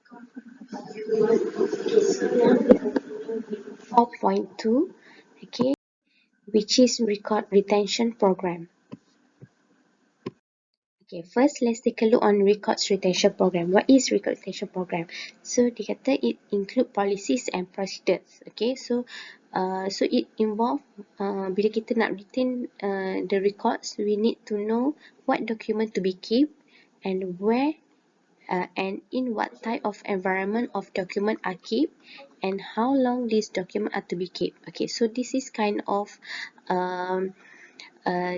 4.2, okay, which is record retention program. Okay, first let's take a look on records retention program. What is record retention program? So dia kata it include policies and procedures. Okay, so it involve bila kita nak retain the records, we need to know what document to be kept and where and in what type of environment of document are kept and how long these document are to be kept. Okay, so this is kind of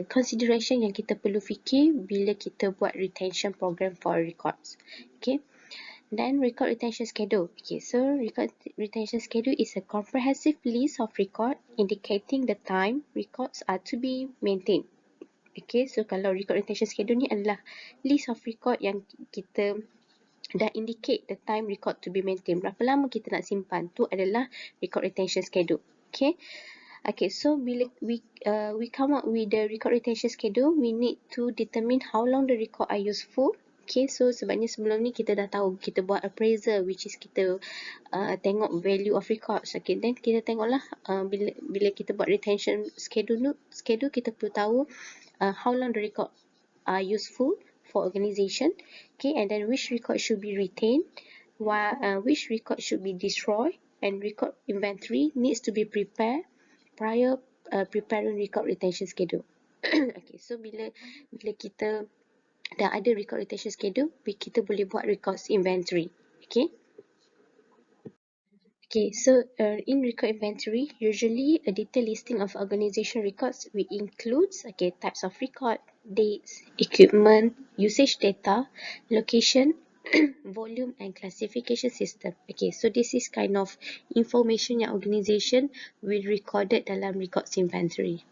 consideration yang kita perlu fikir bila kita buat retention program for records. Okay. Then record retention schedule. Okay, so record retention schedule is a comprehensive list of record indicating the time records are to be maintained. Okay, so kalau record retention schedule ni adalah list of record yang kita dah indicate the time record to be maintained. Berapa lama kita nak simpan, tu adalah record retention schedule. Okay. Okay, so bila we come up with the record retention schedule, we need to determine how long the record are useful. Okay, so sebabnya sebelum ni kita dah tahu, kita buat appraisal, which is kita tengok value of records. Okay, then kita tengoklah bila kita buat retention schedule kita perlu tahu how long the record are useful for organization. Okay, and then which record should be retained, while which record should be destroyed, and record inventory needs to be prepared prior preparing record retention schedule. Okay, so bila kita dah ada record retention schedule, kita boleh buat records inventory. Okay. Okay, so in record inventory, usually a detailed listing of organization records will includes types of record, dates, equipment, usage data, location, volume and classification system. Okay, so this is kind of information yang organization will recorded dalam records inventory.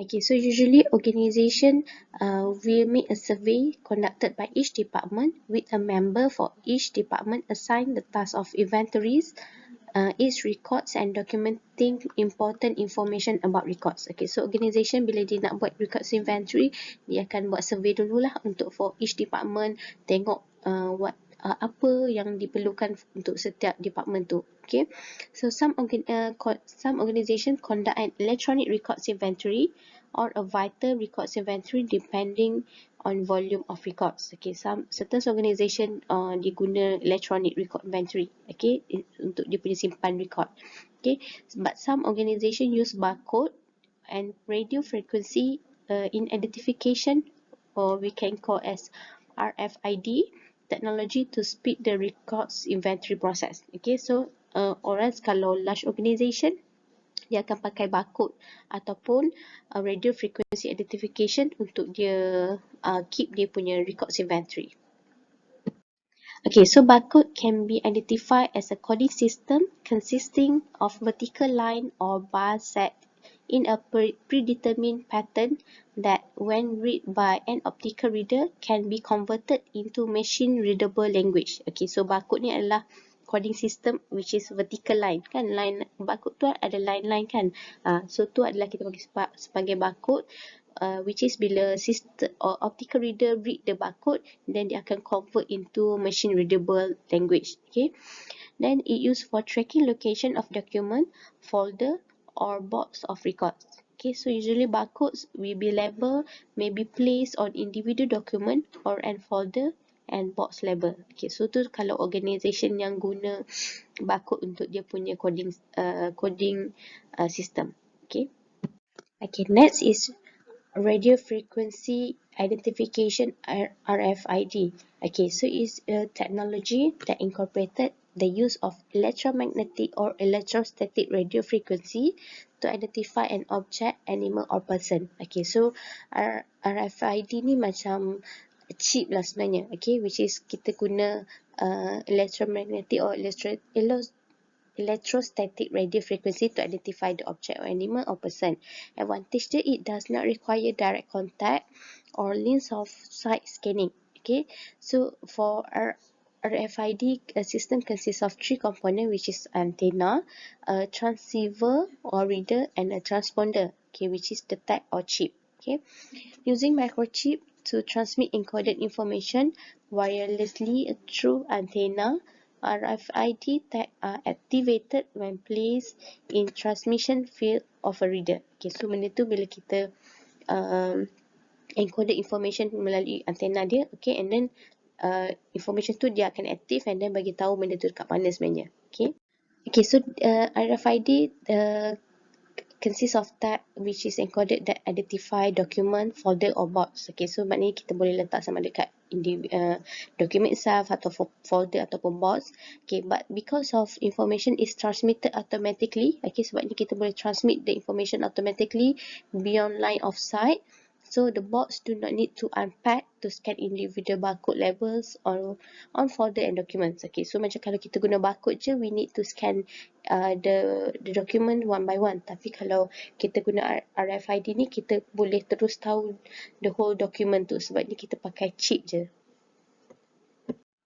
Okay, so usually organization will make a survey conducted by each department with a member for each department assigned the task of inventories, its records and documenting important information about records. Okay, so organization bila dia nak buat records inventory, dia akan buat survey dululah untuk for each department, tengok apa yang diperlukan untuk setiap department tu. Okay, so some organization conduct an electronic records inventory or a vital records inventory depending on volume of records. Okay, certain organization dia guna electronic record inventory, okay, untuk dia punya simpan record. Okay, but some organization use barcode and radio frequency in identification, or we can call as RFID technology to speed the records inventory process. Okay, so or else kalau large organization, dia akan pakai barcode ataupun radio frequency identification untuk dia keep dia punya records inventory. Okay, so barcode can be identified as a coding system consisting of vertical line or bar set in a predetermined pattern that when read by an optical reader can be converted into machine readable language. Okay, so barcode ni adalah coding system which is vertical line kan, line barcode tu ada line-line kan, so tu adalah kita panggil sebagai barcode, which is bila system or optical reader read the barcode, then dia akan convert into machine readable language. Okay, then it used for tracking location of document, folder or box of records. Okay, so usually barcodes will be labeled, may be placed on individual document or an folder and box label. Okay, so tu kalau organization yang guna barcode untuk dia punya coding system. Okay. Okay, next is radio frequency identification, RFID. Okay, so it's a technology that incorporated the use of electromagnetic or electrostatic radio frequency to identify an object, animal or person. Okay, so RFID ni macam chip lah sebenarnya. Okay, which is kita guna electromagnetic or electrostatic radio frequency to identify the object or animal or person. Advantage dia, it does not require direct contact or lens of sight scanning. Okay, so for RFID system consists of three components, which is antenna, a transceiver or reader, and a transponder, okay, which is the tag or chip. Okay, using microchip to transmit encoded information wirelessly through antenna. RFID tag are activated when placed in transmission field of a reader. Okay, so benda tu bila kita encoded information melalui antena dia, okay, and then information tu dia akan aktif and then bagi tahu benda tu dekat mana sebenarnya. Okay, okay, so RFID consists of tag which is encoded that identify document, folder or box. Okay, so maknanya kita boleh letak sama dekat document itself atau folder ataupun box. Okay, but because of information is transmitted automatically, okay, sebabnya kita boleh transmit the information automatically beyond line of sight. So the box do not need to unpack to scan individual barcode labels on folder and documents. Okay, so macam kalau kita guna barcode je, we need to scan the document one by one. Tapi kalau kita guna RFID ni, kita boleh terus tahu the whole document tu sebab ni kita pakai chip je.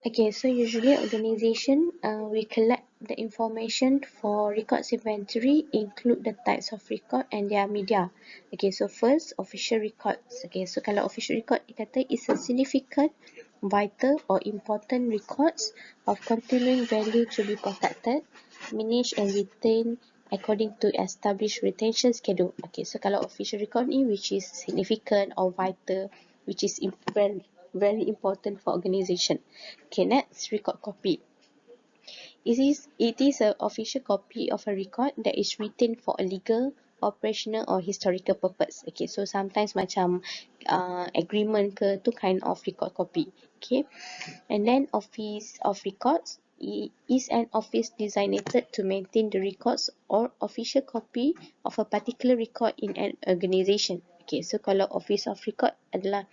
Okay, so usually organization we collect the information for records inventory include the types of record and their media. Okay, so first official records. Okay, so kalau official record dia kata is a significant, vital or important records of continuing value to be protected, managed and retained according to established retention schedule. Okay, so kalau official record ni which is significant or vital, which is very important for organization. Okay, next, record copy. It is an official copy of a record that is written for a legal, operational or historical purpose. Okay, so sometimes macam agreement ke tu kind of record copy. Okay, and then office of records is an office designated to maintain the records or official copy of a particular record in an organization. Okay, so kalau office of record adalah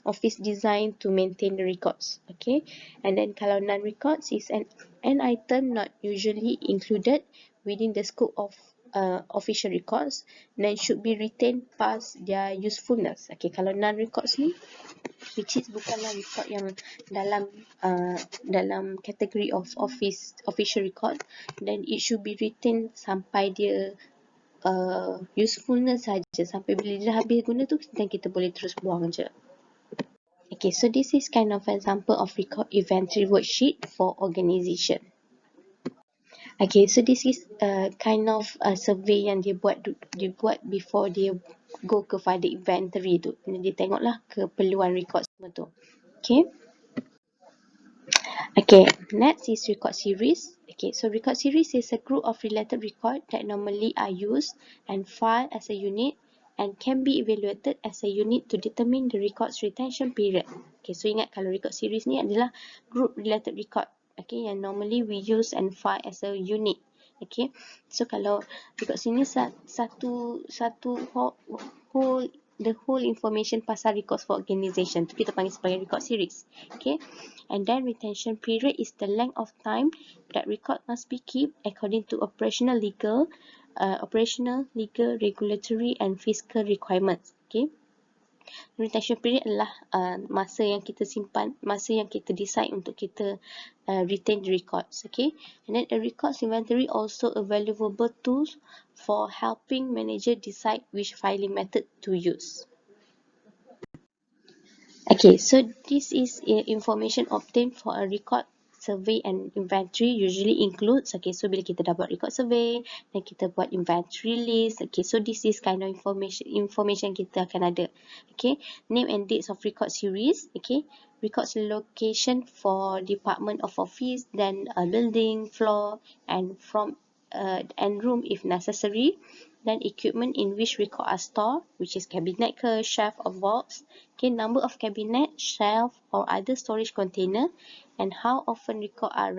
office designed to maintain the records. Okay, and then kalau non-records is an item not usually included within the scope of official records, then should be retained past their usefulness. Okay, kalau non-records ni which is bukanlah record yang dalam kategori of official record, then it should be retained sampai dia usefulness saja, sampai bila dia dah habis guna tu dan kita boleh terus buang je. Okay, so this is kind of example of record inventory worksheet for organization. Okay, so this is kind of survey yang dia buat before dia go kepada inventory tu. Dia tengoklah keperluan record semua tu. Okay. Okay, next is record series. Okay, so record series is a group of related record that normally are used and filed as a unit and can be evaluated as a unit to determine the record's retention period. Okay, so ingat kalau record series ni adalah group related record. Okay, yang normally we use and file as a unit. Okay, so kalau record series the whole information pasal records for organization tu kita panggil sebagai record series. Okay, and then retention period is the length of time that record must be kept according to operational, legal, regulatory and fiscal requirements. Okay, retention period adalah masa yang kita simpan, masa yang kita decide untuk kita retain the records. Okay, and then a records inventory also a valuable tool for helping manager decide which filing method to use. Okay, so this is information obtained for a record survey and inventory usually includes. Okay, so bila kita dah buat record survey dan kita buat inventory list, okay, so this is kind of information kita akan ada. Okay, name and dates of record series. Okay, records location for department of office, then building, floor and room if necessary. Then equipment in which record are stored, which is cabinet ke, shelf or box. Okay, number of cabinet, shelf or other storage container, and how often record are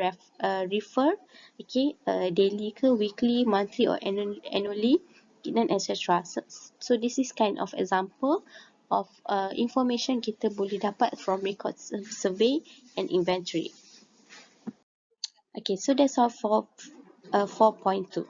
referred. Okay, daily ke, weekly, monthly or annually, then etc. So this is kind of example of information kita boleh dapat from record survey and inventory. Okay, so that's all for 4.2.